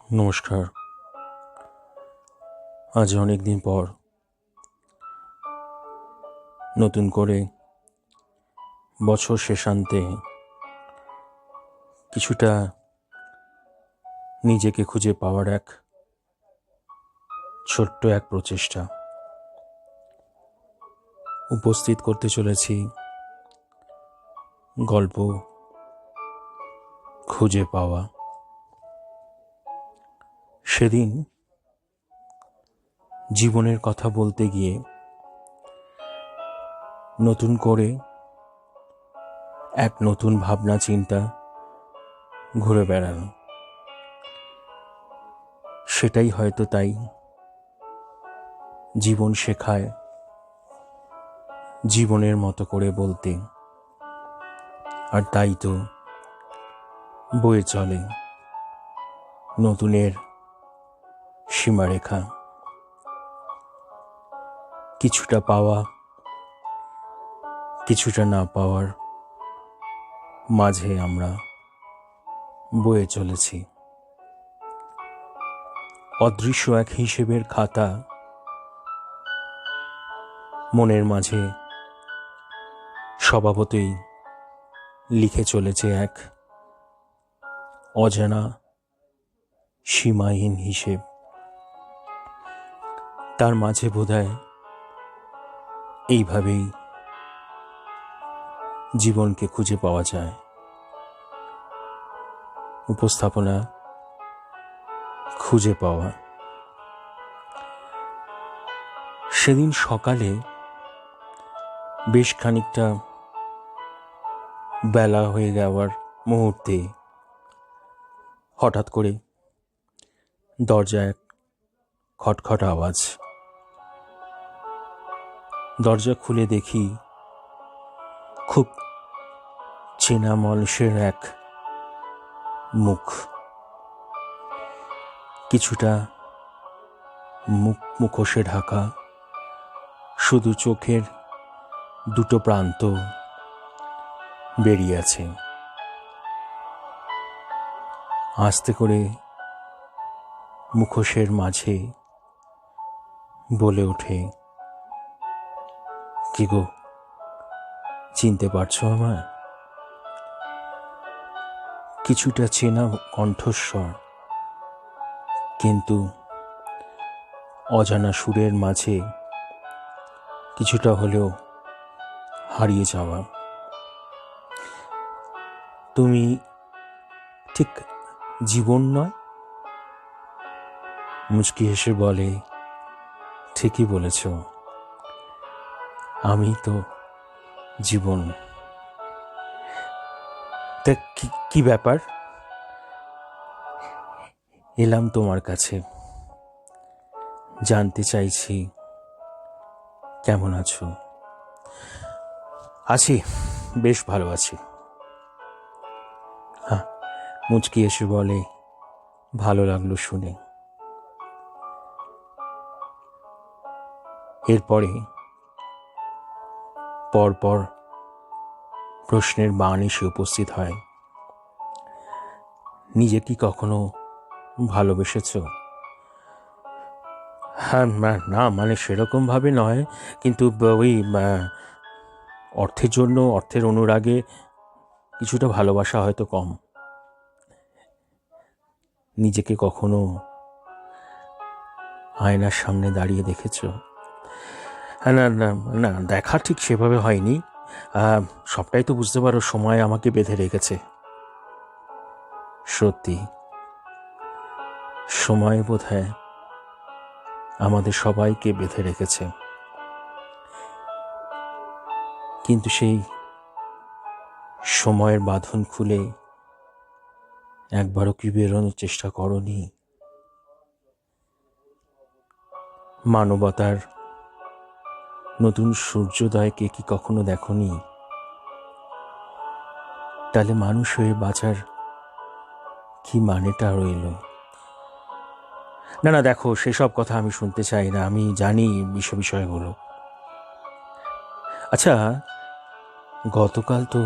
নমস্কার। আজ অনেক দিন পর নতুন করে বছর শেষান্তে কিছুটা নিজেকে খুঁজে পাওয়ার ছোট্ট এক প্রচেষ্টা উপস্থিত করতে চলেছি। গল্প খুঁজে পাওয়া। সেদিন জীবনের কথা বলতে গিয়ে নতুন করে এক নতুন ভাবনা চিন্তা ঘুরে বেড়ানো, সেটাই হয়তো তাই জীবন শেখায় জীবনের মতো করে বলতে। আর তাই তো বয়ে চলে নতুনের সীমারেখা। কিছুটা পাওয়া, কিছুটা না পাওয়ার মাঝে আমরা বয়ে চলেছি। অদৃশ্য এক হিসেবের খাতা মনের মাঝে স্বভাবতই লিখে চলেছে এক অজানা সীমাহীন হিসেব। তার মাঝে বোধহয় এইভাবেই জীবনকে খুঁজে পাওয়া যায়। উপস্থাপনা খুঁজে পাওয়া। সেদিন সকালে বেশ খানিকটা বেলা হয়ে যাওয়ার মুহূর্তে হঠাৎ করে দরজায় খটখট আওয়াজ। দরজা খুলে দেখি খুব চেনা মানুষের এক মুখ। কিছুটা মুখোশে ঢাকা, শুধু চোখের দুটো প্রান্ত বেরিয়ে আছে। আস্তে করে মুখোশের মাঝে বলে ওঠে, কি গো, চিনতে পারছো আমায়? কিছুটা চেনা কণ্ঠস্বর, কিন্তু অজানা সুরের মাঝে কিছুটা হলেও হারিয়ে যাওয়া। তুমি ঠিক জীবন নয়? মুচকি হেসে বলে, ঠিকই বলেছ, আমি তো জীবন। তা কি ব্যাপার? এলাম তোমার কাছে, জানতে চাইছি কেমন আছো। আছি, বেশ ভালো আছি। হ্যাঁ, মুচকি এসে বলে, ভালো লাগলো শুনে। এরপরে পরপর প্রশ্নের বাণ এসে উপস্থিত হয়। নিজে কি কখনো ভালোবেসেছ? হ্যাঁ, না মানে সেরকম ভাবে নয়, কিন্তু ওই অর্থের জন্য, অর্থের অনুরাগে কিছুটা ভালোবাসা হয়তো কম। নিজেকে কখনো আয়নার সামনে দাঁড়িয়ে দেখেছ? না না না, দেখা ঠিক সেভাবে হয়নি। সবটাই তো বুঝতে পারো, সময় আমাকে বেঁধে রেখেছে। সত্যি, সময় বোধহয় আমাদের সবাইকে বেঁধে রেখেছে। কিন্তু সেই সময়ের বাঁধন খুলে একবারও কি বেরোনোর চেষ্টা করনি? মানবতার নতুন সূর্যোদয়কে কি কখনো দেখনি? তাহলে মানুষ হয়ে বাঁচার কি মানেটা রইল? না না, দেখো, সেসব কথা আমি শুনতে চাই না। আমি জানি বিষয়গুলো। আচ্ছা, গতকাল তো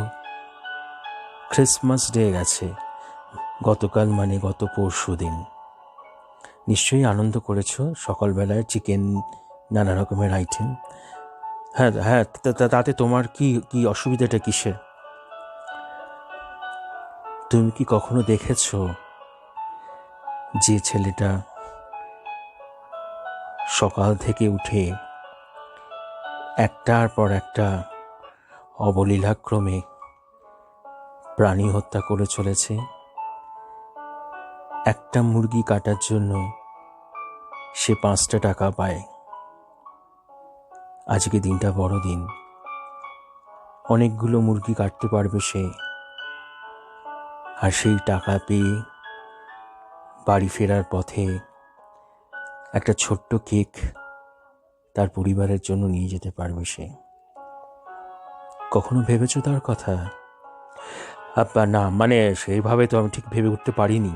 ক্রিসমাস ডে গেছে। গতকাল মানে গত পরশু দিন। নিশ্চয়ই আনন্দ করেছো সকালবেলায়, চিকেন, নানা রকমের আইটেম। হ্যাঁ হ্যাঁ, তাতে তোমার কি কি অসুবিধাটা কিসের? তুমি কি কখনো দেখেছো যে ছেলেটা সকাল থেকে উঠে একটার পর একটা অবলীলাক্রমে প্রাণী হত্যা করে চলেছে? একটা মুরগি কাটার জন্য সে 5টা টাকা পায়। আজকে দিনটা বড় দিন, অনেকগুলো মুরগি কাটতে পারবে সে, আর সেই টাকা পেয়ে বাড়ি ফেরার পথে একটা ছোট্ট কেক তার পরিবারের জন্য নিয়ে যেতে পারবে সে। কখনো ভেবেছো তার কথা? না, মানে সেইভাবে তো আমি ঠিক ভেবে উঠতে পারিনি।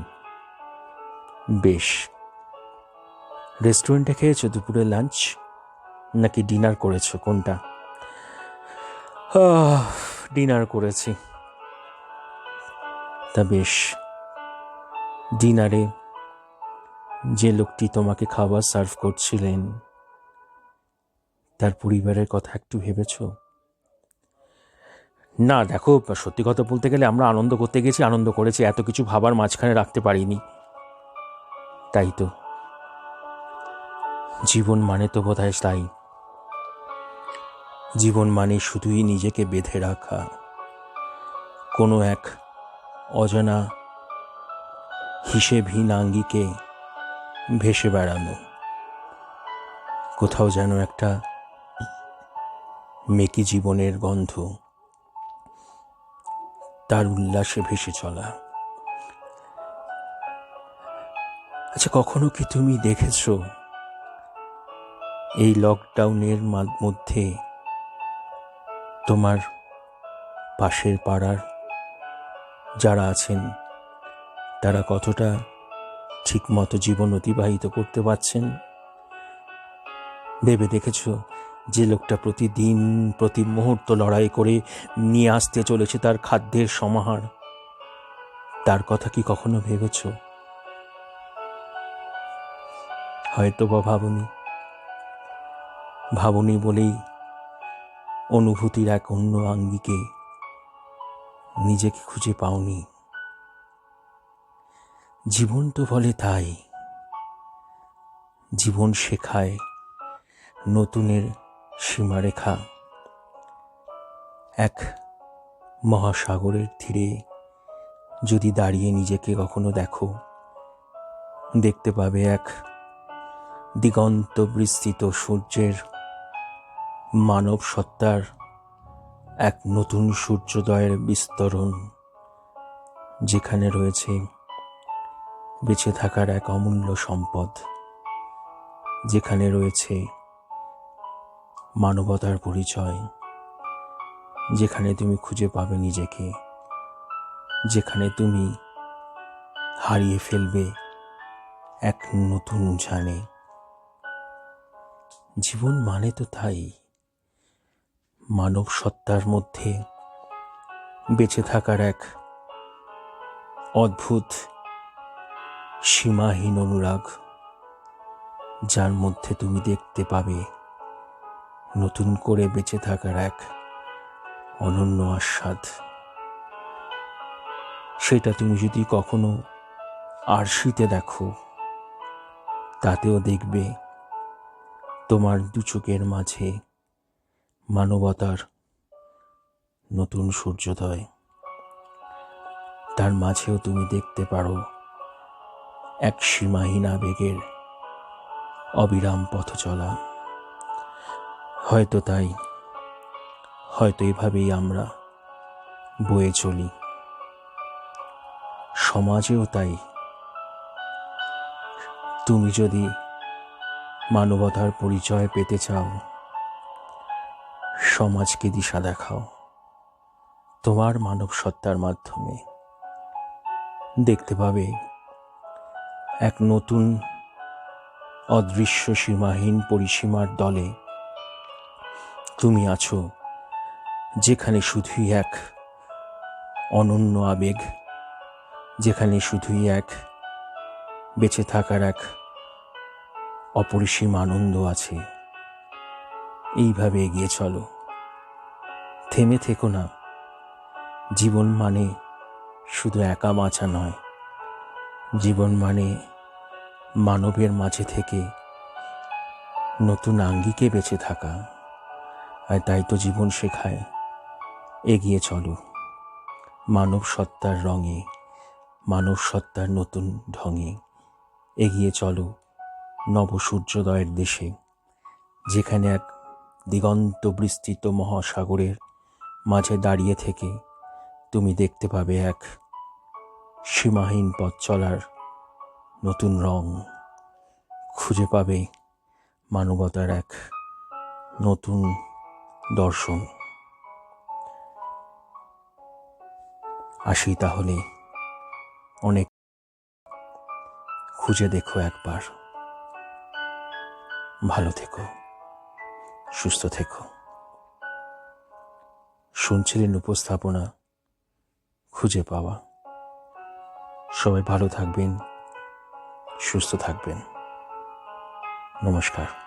বেশ, রেস্টুরেন্টে খেয়েছো দুপুরে লাঞ্চ, নাকি ডিনার করেছো, কোনটা? ডিনার করেছি। তা বেশ, ডিনারে যে লোকটি তোমাকে খাবার সার্ভ করছিলেন তার পরিবারের কথা একটু ভেবেছো? না দেখো, সত্যি কথা বলতে গেলে আমরা আনন্দ করতে গেছি, আনন্দ করেছি, এত কিছু ভাবার মাঝখানে রাখতে পারিনি। তাই তো, জীবন মানে তো বোধহয় তাই। জীবন মানে শুধুই নিজেকে বেঁধে রাখা, কোনো এক অজানা হিসেবহীন আঙ্গিকে ভেসে বেড়ানো, কোথাও যেন একটা মেকি জীবনের গন্ধ, তার উল্লাসে ভেসে চলা। আচ্ছা, কখনো কি তুমি দেখেছো এই লকডাউনের মধ্যে তোমার পাশের পাড়ার যারা আছেন তারা কতটা ঠিকমতো জীবন অতিবাহিত করতে পারছেন? ভেবে দেখেছো যে লোকটা প্রতিদিন প্রতি মুহূর্ত লড়াই করে নিয়ে আসতে চলেছে তার খাদ্যের সমাহার, তার কথা কি কখনো ভেবেছো? হয়তো বা ভাবনি বলেই অনুভূতির এক অন্য আঙ্গিকে নিজেকে খুঁজে পাওনি। জীবন তো বলে তাই, জীবন শেখায় নতুনের সীমারেখা। এক মহাসাগরের তীরে যদি দাঁড়িয়ে নিজেকে কখনো দেখো, দেখতে পাবে এক দিগন্ত বিস্তৃত সূর্যের মানব সত্তার এক নতুন সূর্যোদয়ের বিস্তরণ, যেখানে রয়েছে বেঁচে থাকার এক অমূল্য সম্পদ, যেখানে রয়েছে মানবতার পরিচয়, যেখানে তুমি খুঁজে পাবে নিজেকে, যেখানে তুমি হারিয়ে ফেলবে এক নতুন উজানে। জীবন মানে তো তাই, মানব সত্তার মধ্যে বেঁচে থাকার এক অদ্ভুত সীমাহীন অনুরাগ, যার মধ্যে তুমি দেখতে পাবে নতুন করে বেঁচে থাকার এক অনন্য আস্বাদ। সেটা তুমি যদি কখনো আরশিতে দেখো, তাতেও দেখবে তোমার দু চোখের মাঝে মানবতার নতুন সূর্যোদয়। তার মাঝেও তুমি দেখতে পারো এক সীমাহীন আবেগের অবিরাম পথ চলা। হয়তো তাই, হয়তো এভাবেই আমরা বয়ে চলি। সমাজেও তাই, তুমি যদি মানবতার পরিচয় পেতে চাও, সমাজকে দিশা দেখাও তোমার মানব সত্তার মাধ্যমে। দেখতে পাবে এক নতুন অদৃশ্য সীমাহীন পরিসীমার দলে তুমি আছো, যেখানে শুধুই এক অনন্য আবেগ, যেখানে শুধুই এক বেঁচে থাকার এক অপরিসীম আনন্দ আছে। এইভাবে এগিয়ে চলো, থেমে থেকো না। জীবন মানে শুধু একা বাঁচা নয়, জীবন মানে মানবের মাঝে থেকে নতুন আঙ্গিকে বেঁচে থাকা। আর তাই তো জীবন শেখায়, এগিয়ে চলো মানব সত্তার রঙে, মানব সত্তার নতুন ঢঙে। এগিয়ে চলো নব সূর্যোদয়ের দেশে, যেখানে এক দিগন্ত বিস্তৃত মহাসাগরের মাঝে দাঁড়িয়ে থেকে তুমি দেখতে পাবে এক সীমাহীন পথ চলার নতুন রং, খুঁজে পাবে মানবতার এক নতুন দর্শন। আসি তাহলে, অনেক খুঁজে দেখো একবার। ভালো থেকো, সুস্থ থেকো। শুনছিলেন উপস্থাপনা খুঁজে পাওয়া। সবাই ভালো থাকবেন, সুস্থ থাকবেন। নমস্কার।